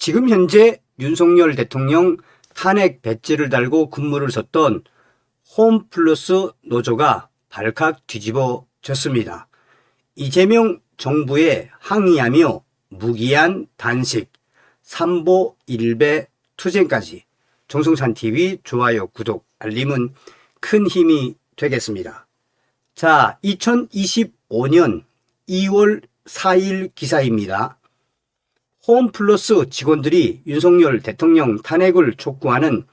지금 현재 윤석열 대통령 탄핵 배지를 달고 근무를 섰던 홈플러스 노조가 발칵 뒤집어졌습니다. 이재명 정부에 항의하며 무기한 단식, 삼보 일배 투쟁까지 정성찬TV 좋아요, 구독, 알림은 큰 힘이 되겠습니다. 자, 2025년 2월 4일 기사입니다. 홈플러스 직원들이 윤석열 대통령 탄핵을 촉구하는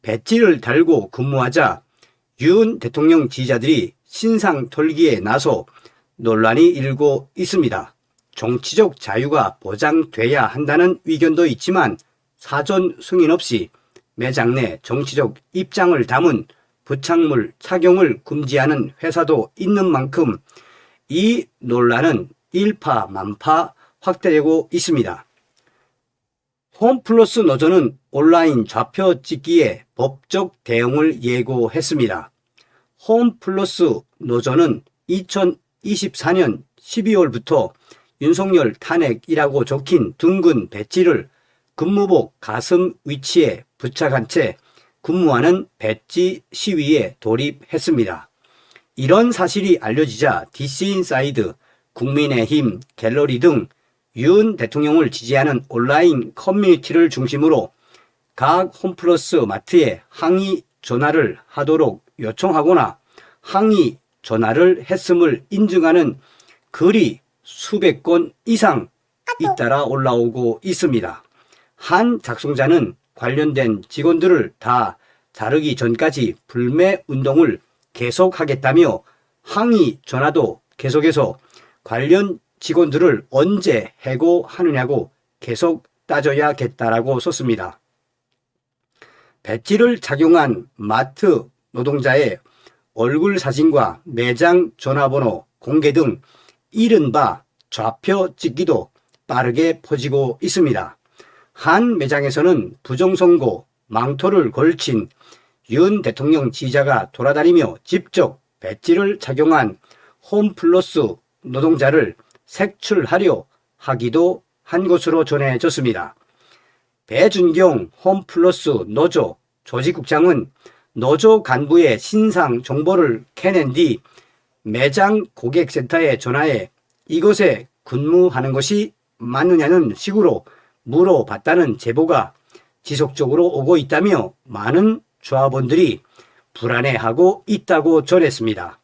배지를 달고 근무하자 윤 대통령 지지자들이 신상 털기에 나서 논란이 일고 있습니다. 정치적 자유가 보장돼야 한다는 의견도 있지만 사전 승인 없이 매장 내 정치적 입장을 담은 부착물 착용을 금지하는 회사도 있는 만큼 이 논란은 일파만파 확대되고 있습니다. 홈플러스 노조는 온라인 좌표 찍기에 법적 대응을 예고했습니다. 홈플러스 노조는 2024년 12월부터 윤석열 탄핵이라고 적힌 둥근 배지를 근무복 가슴 위치에 부착한 채 근무하는 배지 시위에 돌입했습니다. 이런 사실이 알려지자 DC인사이드, 국민의힘, 갤러리 등 윤 대통령을 지지하는 온라인 커뮤니티를 중심으로 각 홈플러스 마트에 항의 전화를 하도록 요청하거나 항의 전화를 했음을 인증하는 글이 수백 건 이상 잇따라 올라오고 있습니다. 한 작성자는 관련된 직원들을 다 자르기 전까지 불매 운동을 계속하겠다며 항의 전화도 계속해서 관련 직원들을 언제 해고하느냐고 계속 따져야겠다라고 썼습니다. 배지를 착용한 마트 노동자의 얼굴 사진과 매장 전화번호 공개 등 이른바 좌표 찍기도 빠르게 퍼지고 있습니다. 한 매장에서는 부정선거 망토를 걸친 윤 대통령 지지자가 돌아다니며 직접 배지를 착용한 홈플러스 노동자를 색출하려 하기도 한 것으로 전해졌습니다. 배준경 홈플러스 노조 조직국장은 노조 간부의 신상 정보를 캐낸 뒤 매장 고객센터에 전화해 이곳에 근무하는 것이 맞느냐는 식으로 물어봤다는 제보가 지속적으로 오고 있다며 많은 조합원들이 불안해하고 있다고 전했습니다.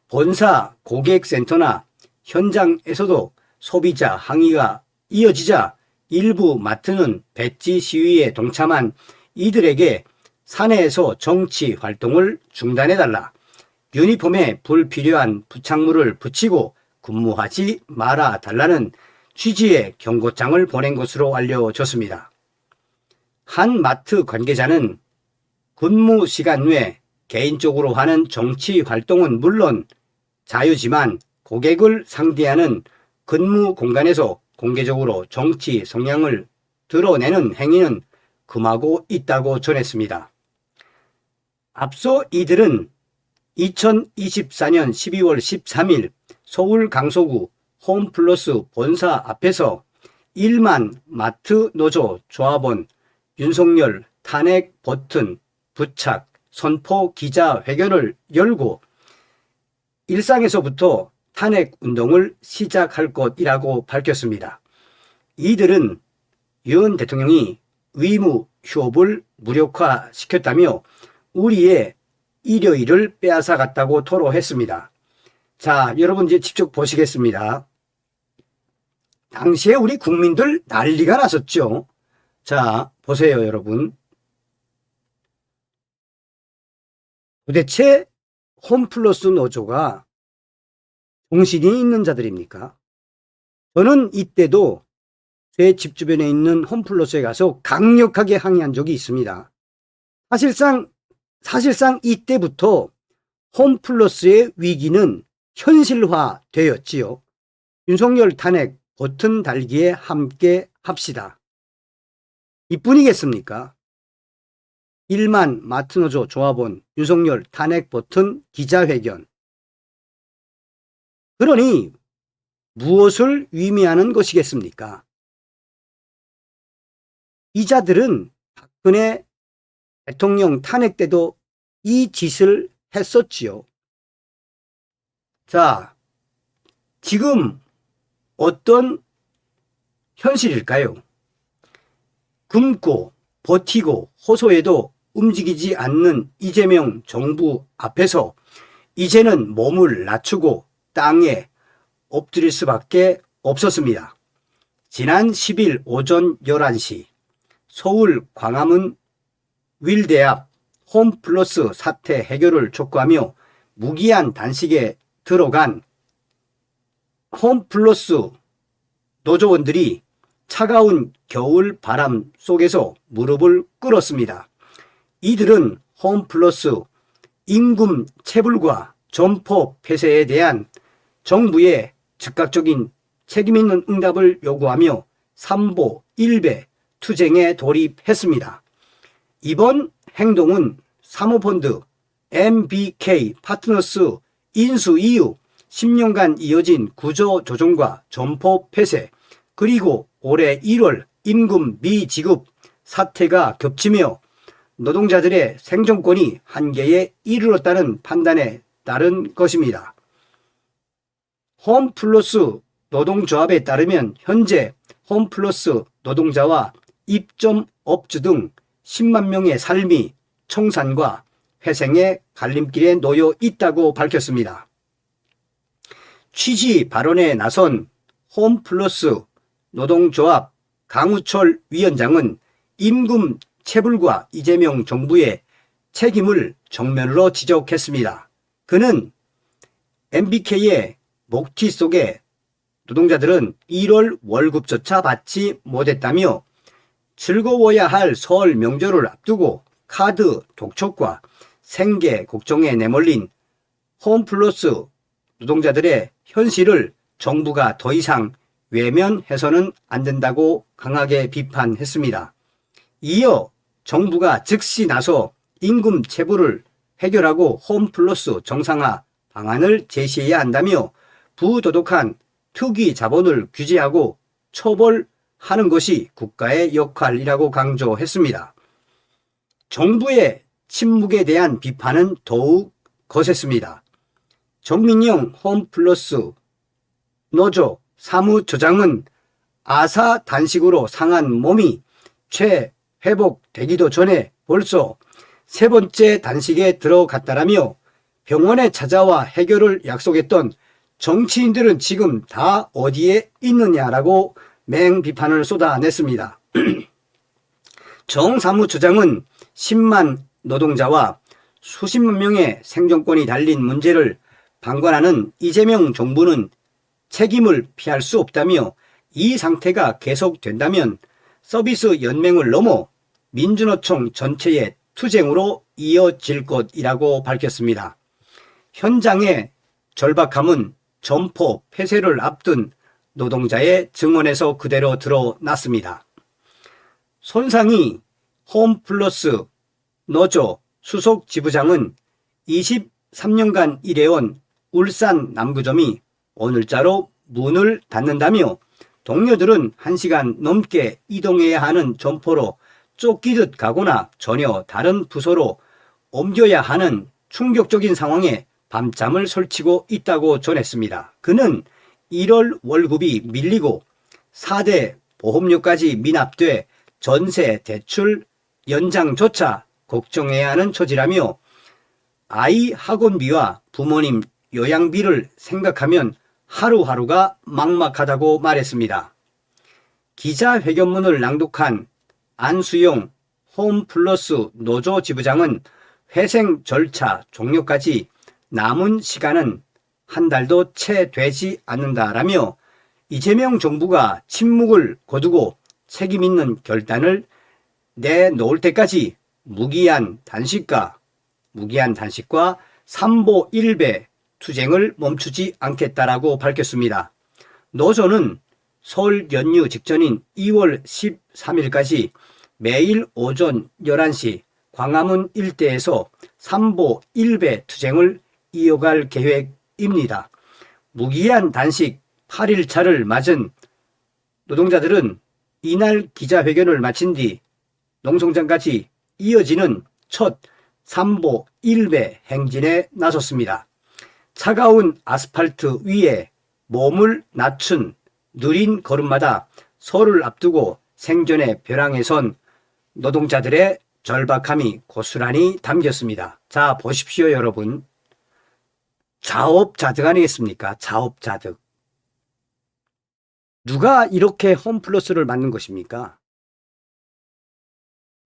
본사 고객센터나 현장에서도 소비자 항의가 이어지자 일부 마트는 배지 시위에 동참한 이들에게 사내에서 정치 활동을 중단해달라, 유니폼에 불필요한 부착물을 붙이고 근무하지 말아달라는 취지의 경고장을 보낸 것으로 알려졌습니다. 한 마트 관계자는 근무 시간 외 개인적으로 하는 정치 활동은 물론 자유지만 고객을 상대하는 근무 공간에서 공개적으로 정치 성향을 드러내는 행위는 금하고 있다고 전했습니다. 앞서 이들은 2024년 12월 13일 서울 강서구 홈플러스 본사 앞에서 1만 마트 노조 조합원 윤석열 탄핵 버튼 부착 선포 기자회견을 열고 일상에서부터 탄핵 운동을 시작할 것이라고 밝혔습니다. 이들은 윤 대통령이 의무 휴업을 무력화시켰다며 우리의 일요일을 빼앗아갔다고 토로했습니다. 자, 여러분 이제 직접 보시겠습니다. 당시에 우리 국민들 난리가 났었죠. 자, 보세요, 여러분. 도대체 홈플러스 노조가 정신이 있는 자들입니까? 저는 이때도 제 집 주변에 있는 홈플러스에 가서 강력하게 항의한 적이 있습니다. 사실상 이때부터 홈플러스의 위기는 현실화되었지요. 윤석열 탄핵 버튼 달기에 함께 합시다. 이뿐이겠습니까? 1만 마트노조 조합원 윤석열 탄핵 버튼 기자회견. 그러니 무엇을 의미하는 것이겠습니까? 이 자들은 박근혜 대통령 탄핵 때도 이 짓을 했었지요. 자, 지금 어떤 현실일까요? 굶고 버티고 호소해도 움직이지 않는 이재명 정부 앞에서 이제는 몸을 낮추고 땅에 엎드릴 수밖에 없었습니다. 지난 10일 오전 11시 서울 광화문 윌대 앞 홈플러스 사태 해결을 촉구하며 무기한 단식에 들어간 홈플러스 노조원들이 차가운 겨울 바람 속에서 무릎을 꿇었습니다. 이들은 홈플러스 임금 체불과 점포 폐쇄에 대한 정부의 즉각적인 책임있는 응답을 요구하며 삼보 일배 투쟁에 돌입했습니다. 이번 행동은 사모펀드 MBK 파트너스 인수 이후 10년간 이어진 구조조정과 점포 폐쇄 그리고 올해 1월 임금 미지급 사태가 겹치며 노동자들의 생존권이 한계에 이르렀다는 판단에 따른 것입니다. 홈플러스 노동조합에 따르면 현재 홈플러스 노동자와 입점업주 등 10만 명의 삶이 청산과 회생의 갈림길에 놓여 있다고 밝혔습니다. 취지 발언에 나선 홈플러스 노동조합 강우철 위원장은 임금 체불과 이재명 정부의 책임을 정면으로 지적했습니다. 그는 MBK의 목티 속에 노동자들은 1월 월급조차 받지 못했다며 즐거워야 할 설 명절을 앞두고 카드 독촉과 생계 걱정에 내몰린 홈플러스 노동자들의 현실을 정부가 더 이상 외면해서는 안 된다고 강하게 비판했습니다. 이어 정부가 즉시 나서 임금 체불을 해결하고 홈플러스 정상화 방안을 제시해야 한다며 부도덕한 투기 자본을 규제하고 처벌하는 것이 국가의 역할이라고 강조했습니다. 정부의 침묵에 대한 비판은 더욱 거셌습니다. 정민영 홈플러스 노조 사무처장은 아사 단식으로 상한 몸이 회복되기도 전에 벌써 세 번째 단식에 들어갔다라며 병원에 찾아와 해결을 약속했던 정치인들은 지금 다 어디에 있느냐라고 맹비판을 쏟아냈습니다. 정 사무처장은 10만 노동자와 수십만 명의 생존권이 달린 문제를 방관하는 이재명 정부는 책임을 피할 수 없다며 이 상태가 계속된다면 서비스 연맹을 넘어 민주노총 전체의 투쟁으로 이어질 것이라고 밝혔습니다. 현장의 절박함은 점포 폐쇄를 앞둔 노동자의 증언에서 그대로 드러났습니다. 손상희 홈플러스 노조 수석 지부장은 23년간 일해온 울산 남구점이 오늘자로 문을 닫는다며 동료들은 1시간 넘게 이동해야 하는 점포로 쫓기듯 가거나 전혀 다른 부서로 옮겨야 하는 충격적인 상황에 밤잠을 설치고 있다고 전했습니다. 그는 1월 월급이 밀리고 4대 보험료까지 미납돼 전세 대출 연장조차 걱정해야 하는 처지라며 아이 학원비와 부모님 요양비를 생각하면 하루하루가 막막하다고 말했습니다. 기자회견문을 낭독한 안수용 홈플러스 노조 지부장은 회생 절차 종료까지 남은 시간은 한 달도 채 되지 않는다라며 이재명 정부가 침묵을 거두고 책임있는 결단을 내놓을 때까지 무기한 단식과 삼보 일배 투쟁을 멈추지 않겠다라고 밝혔습니다. 노조는 설 연휴 직전인 2월 13일까지 매일 오전 11시 광화문 일대에서 삼보 일배 투쟁을 이어갈 계획입니다. 무기한 단식 8일차를 맞은 노동자들은 이날 기자회견을 마친 뒤 농성장까지 이어지는 첫 삼보 일배 행진에 나섰습니다. 차가운 아스팔트 위에 몸을 낮춘 느린 걸음마다 설을 앞두고 생존의 벼랑에 선 노동자들의 절박함이 고스란히 담겼습니다. 자, 보십시오, 여러분. 자업자득 아니겠습니까? 자업자득. 누가 이렇게 홈플러스를 만든 것입니까?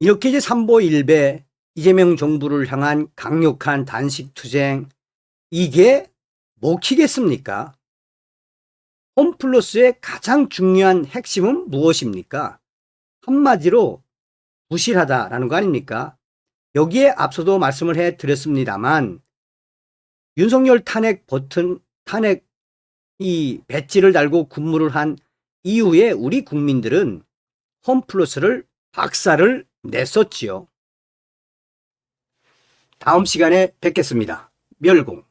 이렇게 이제 삼보일배 이재명 정부를 향한 강력한 단식 투쟁, 이게 먹히겠습니까? 홈플러스의 가장 중요한 핵심은 무엇입니까? 한마디로 부실하다라는 거 아닙니까? 여기에 앞서도 말씀을 해드렸습니다만 윤석열 탄핵 이 배지를 달고 군무를 한 이후에 우리 국민들은 홈플러스를 박살을 냈었지요. 다음 시간에 뵙겠습니다. 멸공.